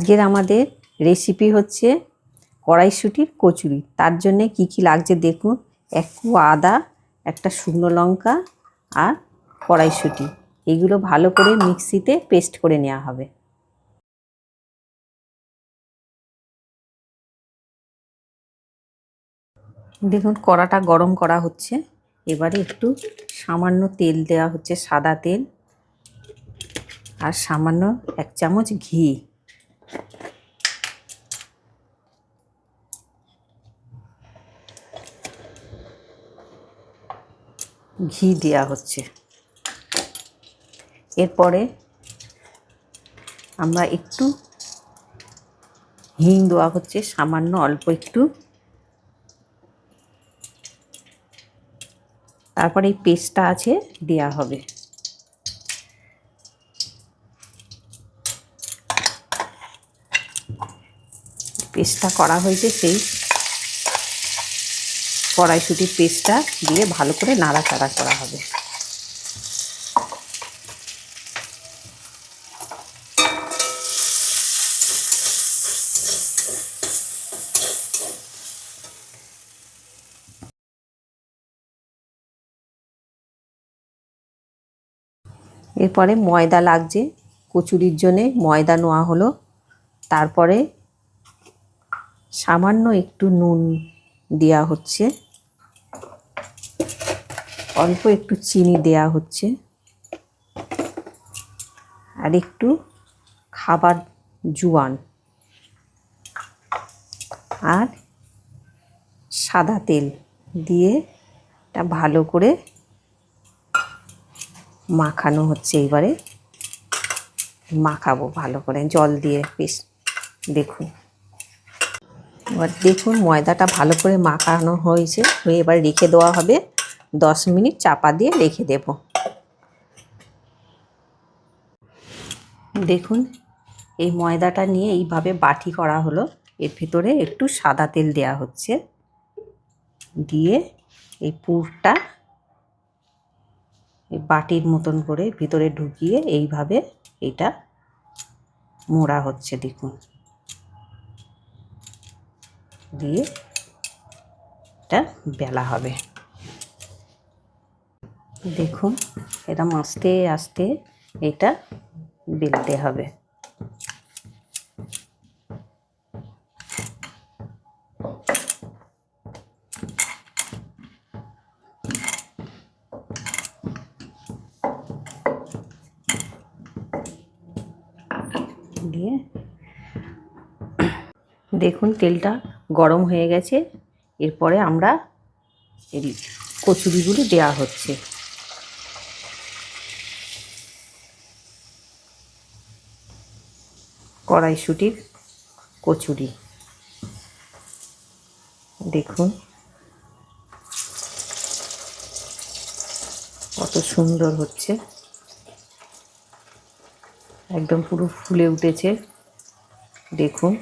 আজকের আমাদের রেসিপি হচ্ছে কড়াইশুঁটির কচুরি। তার জন্য কি কি লাগছে দেখুন। এক কুয়া আদা, একটা শুকনো লঙ্কা আর কড়াইশুঁটি, এগুলো ভালো করে মিক্সিতে পেস্ট করে নেওয়া হবে। দেখুন কড়াটা গরম করা হচ্ছে। এবারে একটু সামান্য তেল দেওয়া হচ্ছে, সাদা তেল, আর সামান্য 1 চামচ ঘি। ঘি দেওয়া হচ্ছে। এরপরে আমরা একটু হিং দেওয়া হচ্ছে, সামান্য অল্প একটু। তারপরে এই পেস্টটা আছে দেওয়া হবে। পেস্টটা করা হয়েছে, সেই কড়াইশুঁটির পেস্টটা দিয়ে ভালো করে নাড়াচাড়া করা হবে। এরপরে ময়দা লাগছে, কচুরির জন্যে ময়দা নেওয়া হলো। তারপরে সামান্য একটু নুন দেওয়া হচ্ছে, অল্প একটু চিনি দেওয়া হচ্ছে, আর একটু খাবার জোয়ান আর সাদা তেল দিয়ে এটা ভালো করে মাখানো হচ্ছে। এবারে মাখাবো ভালো করে জল দিয়ে বেশ। দেখুন, এবার দেখুন ময়দাটা ভালো করে মাখানো হয়েছে, এবার রেখে দেওয়া হবে। 10 মিনিট চাপা দিয়ে রেখে দেব। দেখুন এই ময়দাটা নিয়ে এইভাবে বাটি করা হলো। এর ভিতরে একটু সাদা তেল দেওয়া হচ্ছে, দিয়ে এই পুরটা এই বাটির মতন করে ভিতরে ঢুকিয়ে এইভাবে এটা মোড়া হচ্ছে। দেখুন, দিয়ে এটা বেলা হবে। দেখুন এটা আস্তে আস্তে এটা বেলতে হবে। দিয়ে দেখুন তেলটা গরম হয়ে গেছে। এরপরে আমরা এই কচুরিগুলি দেওয়া হচ্ছে। কড়াইশুঁটির কচুরি দেখুন কত সুন্দর হচ্ছে, একদম পুরো ফুলে উঠেছে। দেখুন।